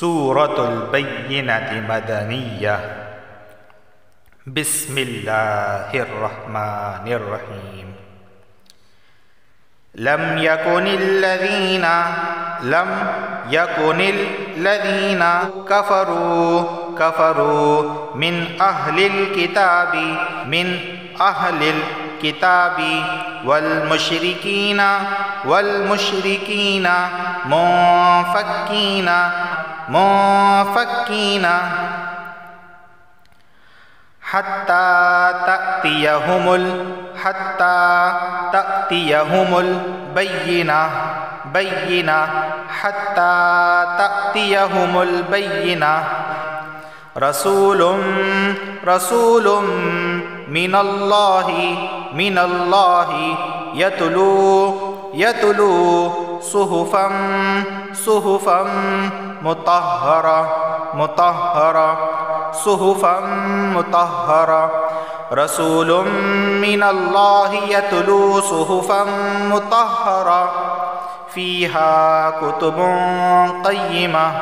سورة البينة مدنية. بسم الله الرحمن الرحيم. لم يكن الذين كفروا من أهل الكتاب والمشركين منفكين حتى تأتيهم البينة. رسول من الله يتلو صحفا مطهرة. رسول من الله يتلو صحفا مطهرة فيها كتب قيمة.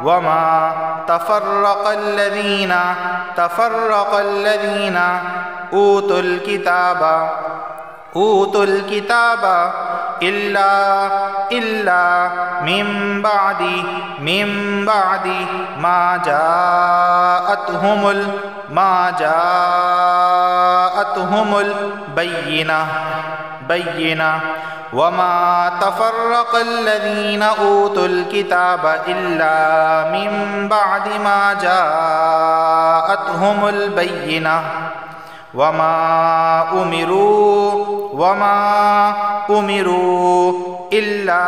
وما تفرق الذين أوتوا الكتاب إلا من بعد ما جاءتهم البينة. وما تفرق الذين أوتوا الكتاب إلا من بعد ما جاءتهم البينة. وما أمروا إلا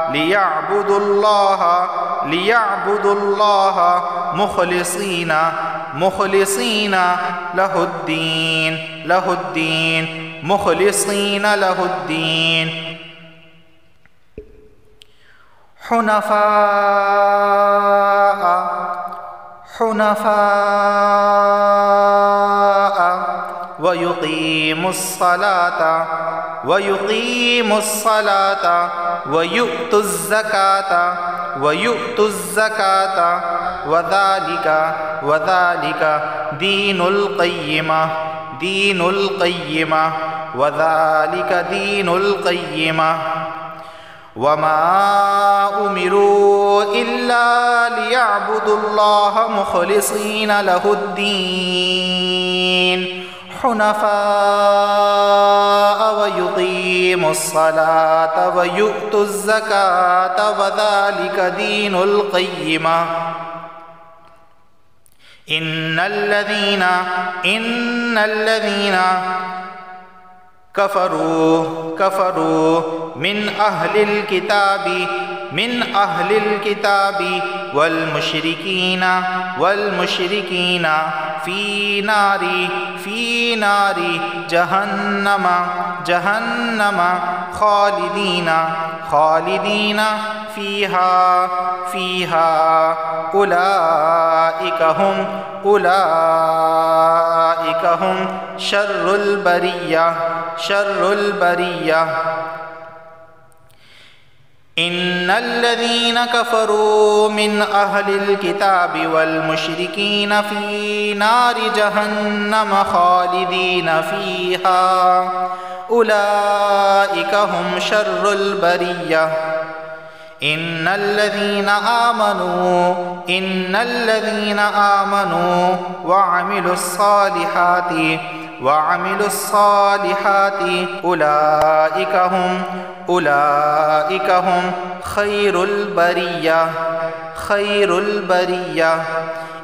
ليعبدوا الله مخلصين له الدين حنفاء ويقيموا الصلاة ويؤتوا الزكاة وذلك دين القيمة. وما أمروا إلا ليعبدوا الله مخلصين له الدين حنفاء ويقيموا الصلاة ويؤتوا الزكاة وذلك دين القيمة. إن الذين كفروا من أهل الكتاب والمشركين في نار جهنم خالدين فيها أولئك هم شر البرية. إن الذين كفروا من أهل الكتاب والمشركين في نار جهنم خالدين فيها أولئك هم شر البرية. إن الذين آمنوا وعملوا الصالحات أولئك هم خير البرية.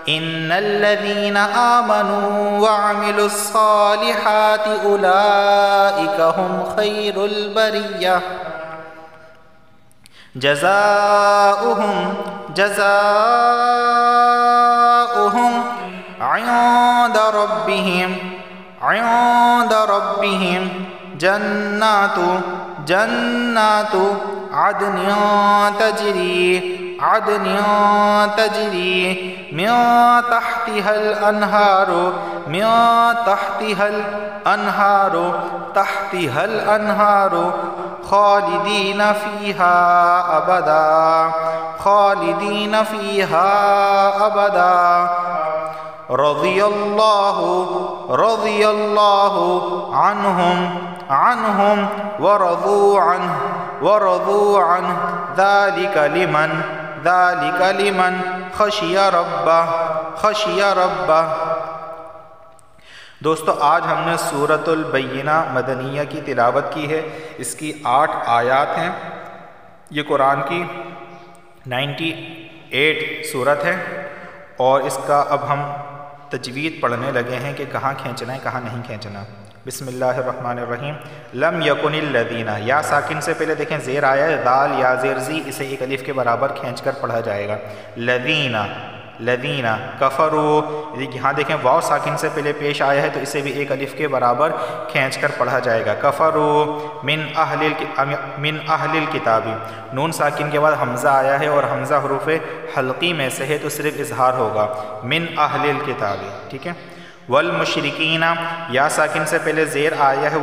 إن الذين آمنوا وعملوا الصالحات أولئك هم خير البرية. جزاؤهم عند ربهم جنات عدن عدن تجری من تحتها الانہار خالدین فیہا ابدا رضی اللہ عنہم ورضوا عنہ ذالک لمن خشی ربہ۔ دوستو آج ہم نے سورۃ البینہ مدنیہ کی تلاوت کی ہے۔ اس کی 8 آیات ہیں۔ یہ قرآن کی 98 سورت ہے، اور اس کا اب ہم تجوید پڑھنے لگے ہیں کہ کہاں کھینچنا ہے کہاں نہیں کھینچنا۔ بسم اللہ الرحمن الرحیم۔ لم یکن الذین، یا ساکن سے پہلے دیکھیں زیر آیا ہے، دال یا زیر زی، اسے ایک الف کے برابر کھینچ کر پڑھا جائے گا۔ لذین کفروا، یہاں دیکھیں واو ساکن سے پہلے پیش آیا ہے تو اسے بھی ایک الف کے برابر کھینچ کر پڑھا جائے گا۔ کفروا من اہل الکتاب، نون ساکن کے بعد حمزہ آیا ہے اور حمزہ حروف حلقی میں سے ہے تو صرف اظہار ہوگا، من اہل الکتاب، ٹھیک ہے۔ والمشرکین، یا ساکن سے پہلے زیر آیا ہے،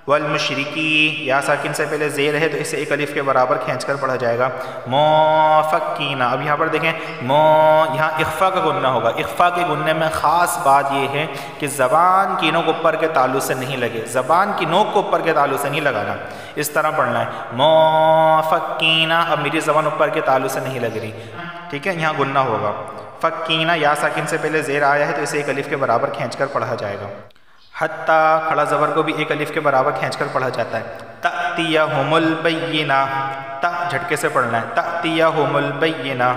والمشرکی، یا ساکن سے پہلے زیر ہے تو اسے ایک الف کے برابر کھینچ کر پڑھا جائے گا۔ موفقین، اب یہاں پر دیکھیں یہاں اخفا کا گنہ ہوگا۔ اخفا کے گننے میں خاص بات یہ ہے کہ زبان کی نوک اوپر کے تعلق سے نہیں لگے، زبان کی نوک کو اوپر کے تعلق سے نہیں لگانا، اس طرح پڑھنا ہے موفقین۔ اب میری زبان اوپر کے تعلق سے نہیں لگ رہی، ٹھیک ہے، یہاں گنہ ہوگا۔ فقینہ، یا ساکن سے پہلے زیر آیا ہے تو اسے ایک الف کے برابر کھینچ کر پڑھا جائے گا۔ حتی، کھڑا زبر کو بھی ایک الف کے برابر کھینچ کر پڑھا جاتا ہے۔ تأتیہم البینہ، تا جھٹکے سے پڑھنا ہے، تأتیہم البینہ۔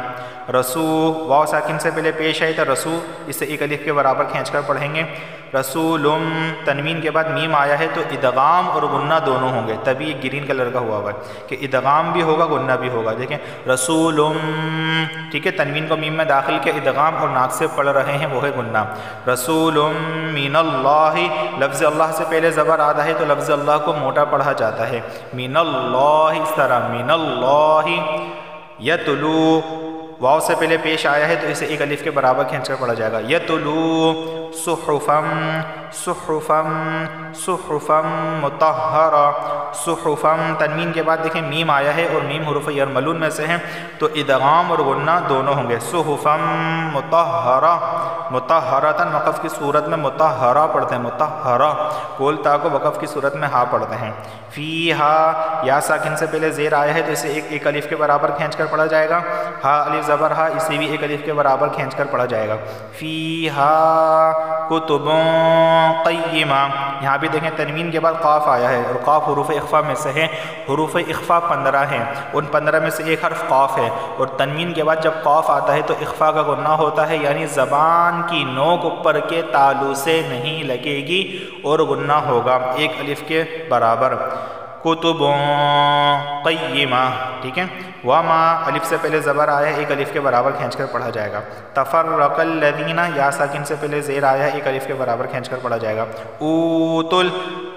رسو، واو ساکن سے پہلے پیش ہے تو رسو، اسے ایک الف کے برابر کھینچ کر پڑھیں گے۔ رسولم، تنوین کے بعد میم آیا ہے تو ادغام اور غنہ دونوں ہوں گے، تبھی یہ گرین کلر کا ہوا ہے کہ ادغام بھی ہوگا غنہ بھی ہوگا۔ دیکھیں رسولم، ٹھیک ہے، تنوین کو میم میں داخل کیا، ادغام اور ناک سے پڑھ رہے ہیں وہ ہے غنہ۔ رسولم من اللہ، لفظ اللہ سے پہلے زبر آدھا ہے تو لفظ اللہ کو موٹا پڑھا جاتا ہے، من اللہ، اس طرح من اللہ۔ یتلو، واو سے پہلے پیش آیا ہے تو اسے ایک الف کے برابر کھینچ کر پڑھا جائے گا۔ یتلو صحفم مطہرہ، صحفم، تنوین کے بعد دیکھیں میم آیا ہے اور میم حروف یرملون میں سے ہیں تو ادغام اور غنہ دونوں ہوں گے۔ صحفم مطہرہ، مطہرتاً وقف کی صورت میں مطہرہ پڑھتے ہیں، مطہرہ، کول تا کو وقف کی صورت میں ہا پڑھتے ہیں۔ فیہا، یا ساکن سے پہلے زیر آیا ہے تو اسے ایک الف کے برابر کھینچ کر پڑھا جائے گا۔ ہا الف زبر ہا، اسے بھی ایک الف کے برابر کھینچ کر پڑھا جائے گا۔ فیہا کتب قیمہ، یہاں بھی دیکھیں تنوین کے بعد قاف آیا ہے اور قاف حروف اخفا میں سے ہے، حروف اخفا 15 ہیں، ان 15 میں سے ایک حرف قاف ہے، اور تنوین کے بعد جب قاف آتا ہے تو اخفا کا گناہ ہوتا ہے، یعنی زبان کی نوک اوپر کے تالو سے نہیں لگے گی اور گناہ ہوگا ایک الف کے برابر۔ کتب قیمہ، ٹھیک ہے۔ وما، الف سے پہلے زبر آیا ہے، ایک الف کے برابر کھینچ کر پڑھا جائے گا۔ تفرق الذین، یا ساکن سے پہلے زیر آیا ہے، ایک الف کے برابر کھینچ کر پڑھا جائے گا۔ اوتل،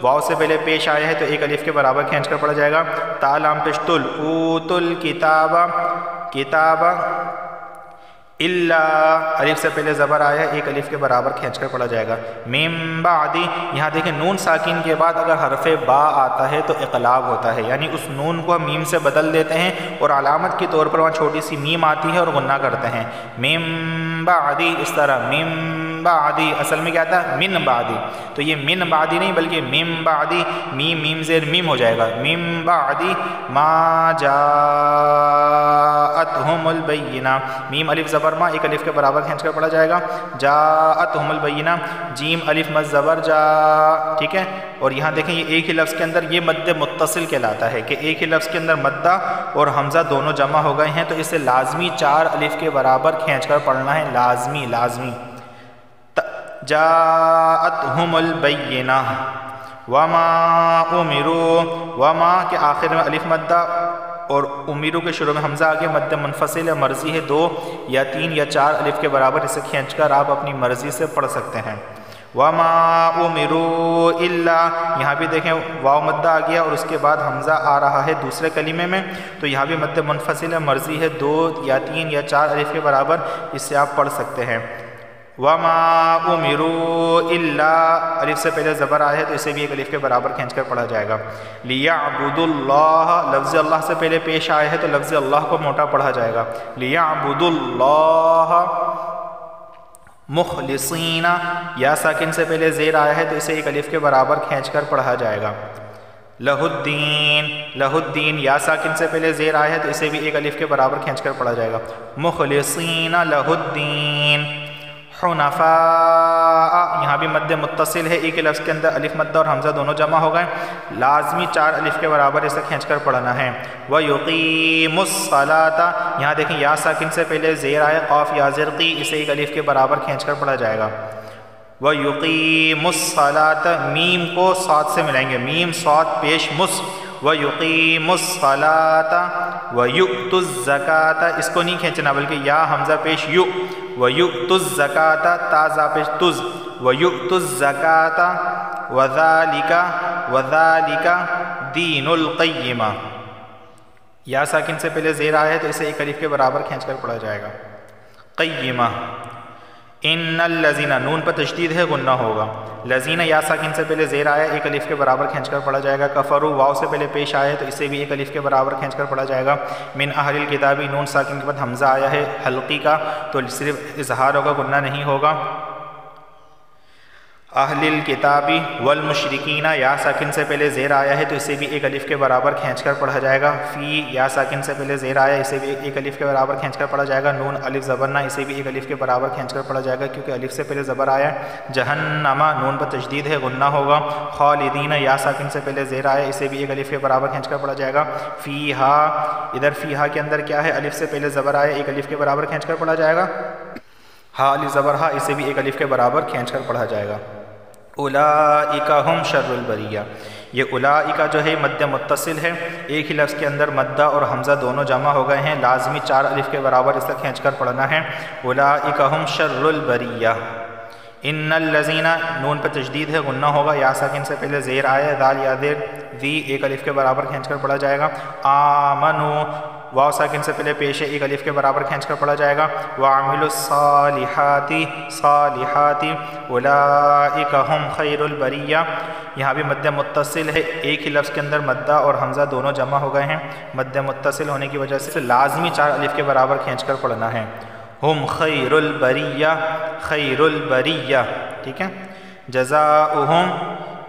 واو سے پہلے پیش آیا ہے تو ایک الف کے برابر کھینچ کر پڑھا جائے گا۔ تا لام پیش تل، اوتل کتاب اللہ، الف سے پہلے زبر آیا ہے، ایک الف کے برابر کھینچ کر پڑھا جائے گا۔ من بعدی، یہاں دیکھیں نون ساکن کے بعد اگر حرف با آتا ہے تو اقلاب ہوتا ہے، یعنی اس نون کو ہم میم سے بدل دیتے ہیں اور علامت کے طور پر وہاں چھوٹی سی میم آتی ہے اور غنہ کرتے ہیں۔ من بعدی، اس طرح من بعدی، اصل میں کیا تھا من بعدی، تو یہ من بعدی نہیں بلکہ من بعدی، میم زیر میم ہو جائے گا۔ من بعدی ما جاءتہم البینہ، میم الف زبر ما، ایک الف کے برابر کھینچ کر پڑھا جائے گا۔ جاءتہم البینہ، جیم الف مد زبر جا، ٹھیک ہے، اور یہاں دیکھیں یہ ایک ہی لفظ کے اندر یہ مد متصل کہلاتا ہے کہ ایک ہی لفظ کے اندر مدہ اور حمزہ دونوں جمع ہو گئے ہیں تو اسے لازمی 4 الف کے برابر کھینچ کر پڑھنا ہے، لازمی۔ جاءتہم البینہ وما امروا، وما کے آخر میں الف مدہ اور امیرو کے شروع میں حمزہ آگے، مد منفصل یا مرضی ہے 2 یا 3 یا 4 الف کے برابر، اسے کھینچ کر آپ اپنی مرضی سے پڑھ سکتے ہیں۔ وما امروا الا، یہاں بھی دیکھیں واو مدہ آ گیا اور اس کے بعد حمزہ آ رہا ہے دوسرے کلمے میں، تو یہاں بھی مد منفصل ہے، مرضی ہے 2 یا 3 یا 4 الف کے برابر، اس سے آپ پڑھ سکتے ہیں۔ وما امروا الا، الف سے پہلے زبر آیا ہے تو اسے بھی ایک الف کے برابر کھینچ کر پڑھا جائے گا۔ لیعبدوا اللہ، لفظ اللہ سے پہلے پیش آیا ہے تو لفظ اللہ کو موٹا پڑھا جائے گا۔ لیعبدوا اللہ مخلصین، یا ساکن سے پہلے زیر آیا ہے تو اسے ایک الف کے برابر کھینچ کر پڑھا جائے گا۔ لہ الدین، لہ الدین، یا ساکن سے پہلے زیر آیا ہے تو اسے بھی ایک الف کے برابر کھینچ کر پڑھا جائے گا۔ مخلصین لہ الدین حنفاء، یہاں بھی مد متصل ہے، ایک لفظ کے اندر الف مدہ اور حمزہ دونوں جمع ہو گئے، لازمی 4 الف کے برابر اسے کھینچ کر پڑھنا ہے۔ وَيُقِيمُ الصَّلَاةَ، یہاں دیکھیں یا ساکن سے پہلے زیر آئے، قاف یا زرقی، اسے ایک الف کے برابر کھینچ کر پڑھا جائے گا۔ وَيُقِيمُ الصَّلَاةَ، میم کو صاد سے ملائیں گے، میم صاد پیش مس، وَيُقِيمُ الصَّلَاةَ وَيُؤْتُ الزَّكَاةَ، اس کو نہیں کھینچنا بلکہ یا حمزہ پیش یو، وَيُؤْتُ الزَّكَاةَ تا زا پیش تز، وَيُؤْتُ الزَّكَاةَ وَذَلِكَ دِينُ الْقَيِّمَةِ، یا ساکن سے پہلے زیر آیا ہے تو اسے ایک الف کے برابر کھینچ کر پڑھا جائے گا۔ قیمہ، ان الذین، نون پر تشدید ہے، غنہ ہوگا۔ لذین، یا ساکن سے پہلے زیر آیا، ایک الف کے برابر کھینچ کر پڑھا جائے گا۔ کفروا، واو سے پہلے پیش آیا ہے تو اسے بھی ایک الف کے برابر کھینچ کر پڑھا جائے گا۔ من اہل الکتاب، نون ساکن کے بعد حمزہ آیا ہے حلقی کا تو صرف اظہار ہوگا، غنہ نہیں ہوگا۔ اہل الکتاب والمشرکین، یا ساکن سے پہلے زیر آیا ہے تو اسے بھی ایک الف کے برابر کھینچ کر پڑھا جائے گا۔ فی، یا ساکن سے پہلے زیر آیا، اسے بھی ایک الف کے برابر کھینچ کر پڑھا جائے گا۔ نون الف زبر نہ، اسے بھی ایک الف کے برابر کھینچ کر پڑھا جائے گا کیونکہ الف سے پہلے زبر آیا ہے۔ جہنم، نون پر تشدید ہے، غنہ ہوگا۔ خالدین، یا ساکن سے پہلے زیر آیا، اسے بھی ایک الف کے برابر کھینچ کر پڑھا جائے گا۔ فیہا، ادھر فیہا کے اندر کیا ہے، الف سے پہلے زبر آیا، ایک الف کے برابر کھینچ کر پڑھا جائے گا۔ ہا الف زبر ہا، اسے بھی ایک الف کے برابر کھینچ کر پڑھا جائے گا۔ اولئک ہم شر البریہ، یہ اولئک جو ہے مد متصل ہے، ایک ہی لفظ کے اندر مدہ اور حمزہ دونوں جمع ہو گئے ہیں، لازمی 4 الف کے برابر اسے کھینچ کر پڑھنا ہے۔ اولئک ہم شر البریہ۔ ان الذین، نون پر تشدید ہے، غنہ ہوگا، یا ساکن سے پہلے زیر آیا، دال یا دیر، ذی ایک الف کے برابر کھینچ کر پڑھا جائے گا۔ آمنو، واو ساکن سے پہلے پیش ہے، ایک الف کے برابر کھینچ کر پڑھا جائے گا۔ وَعَمِلُوا الصَّالِحَاتِ، صالحات، اولئک ہم خیر البریہ، یہاں بھی مد متصل ہے، ایک ہی لفظ کے اندر مدہ اور حمزہ دونوں جمع ہو گئے ہیں، مد متصل ہونے کی وجہ سے لازمی 4 الف کے برابر کھینچ کر پڑھنا ہے۔ ہم خیر البریہ، خیر البریہ، ٹھیک ہے۔ جزاؤہم،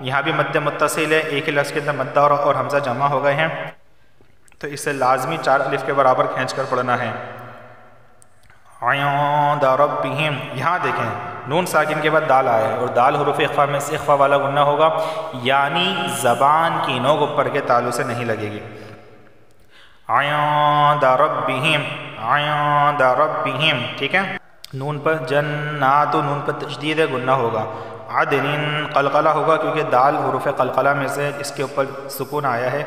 یہاں بھی مد متصل ہے، ایک ہی لفظ کے اندر مدہ اور حمزہ جمع ہو گئے ہیں تو اسے لازمی 4 الف کے برابر کھینچ کر پڑھنا ہے۔ عند ربہم، یہاں دیکھیں نون ساکن کے بعد دال آیا ہے اور دال حروف اخفا میں سے اخفا والا غنہ ہوگا، یعنی زبان کی نوک اوپر کے تالو سے نہیں لگے گی۔ عند ربہم، عند ربہم، ٹھیک ہے۔ نون پر جنات، نون پر تشدید ہے، غنہ ہوگا۔ عدن، قلقلہ ہوگا کیونکہ دال حروف قلقلہ میں سے اس کے اوپر سکون آیا ہے،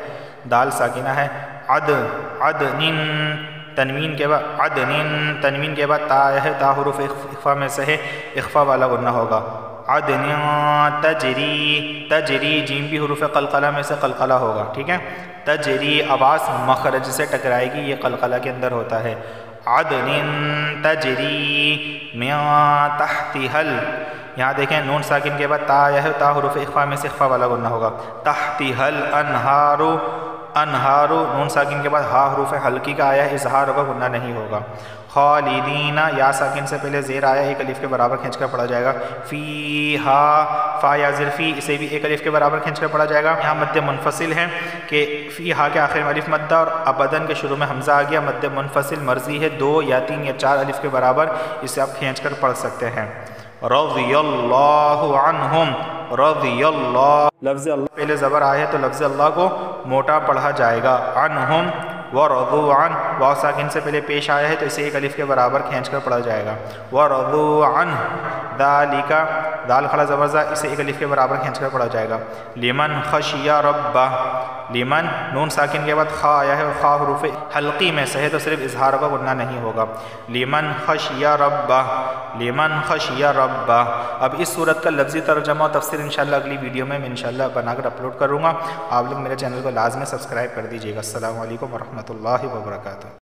دال ساکنہ ہے۔ عدن، تنوین کے بعد عدن، تنوین کے بعد تا آیا ہے، تا حروف اخفا میں سے ہے، اخفا والا غنہ ہوگا۔ عدن تجری، تجری، جیم بھی حروف قلقلہ میں سے قلقلہ ہوگا، ٹھیک ہے۔ تجری، آواز مخرج سے ٹکرائے گی، یہ قلقلہ کے اندر ہوتا ہے۔ عدن تجری من تحتها، یہاں دیکھیں نون ساکن کے بعد تا آیا ہے، تا حروف اخفا میں سے اخفا والا غنہ ہوگا۔ تحتها الانہار، انہار، نون ساکن کے بعد ہا حروف حلقی کا آیا ہے، اظہار ہوگا، غنہ نہیں ہوگا۔ خالدین، یا ساکن سے پہلے زیر آیا، ایک الف کے برابر کھینچ کر پڑھا جائے گا۔ فیہا، فا یا ظرفی، اسے بھی ایک الف کے برابر کھینچ کر پڑھا جائے گا۔ یہاں مد منفصل ہے کہ فیہا کے آخر میں الف مدہ اور ابدن کے شروع میں حمزہ آ گیا، مد منفصل مرضی ہے 2 یا 3 یا 4 الف کے برابر، اسے آپ کھینچ کر پڑھ سکتے ہیں۔ رضی اللہ عنہم، رضی اللہ، لفظ اللہ پہلے زبر آئے ہے تو لفظ اللہ کو موٹا پڑھا جائے گا۔ عنہم، ورضوا عن، واو ساکن سے پہلے پیش آیا ہے تو اسے ایک الف کے برابر کھینچ کر پڑھا جائے گا، ورضوا عن ذالک، دال کھڑا زبر زا، اسے ایک الف کے برابر کھینچ کر پڑھا جائے گا، لمن خشی ربہ، لمن نون ساکن کے بعد خا آیا ہے اور خا حروف حلقی میں سے ہے تو صرف اظہار کا غنہ نہیں ہوگا، لمن خشی ربہ، لمن خشی ربہ۔ اب اس صورت کا لفظی ترجمہ اور تفسیر انشاءاللہ اگلی ویڈیو میں انشاءاللہ بنا کر اپلوڈ کروں گا، آپ لوگ میرے چینل کو لازمی سبسکرائب کر دیجیے گا۔ السلام علیکم ورحمۃ اللہ وبرکاتہ۔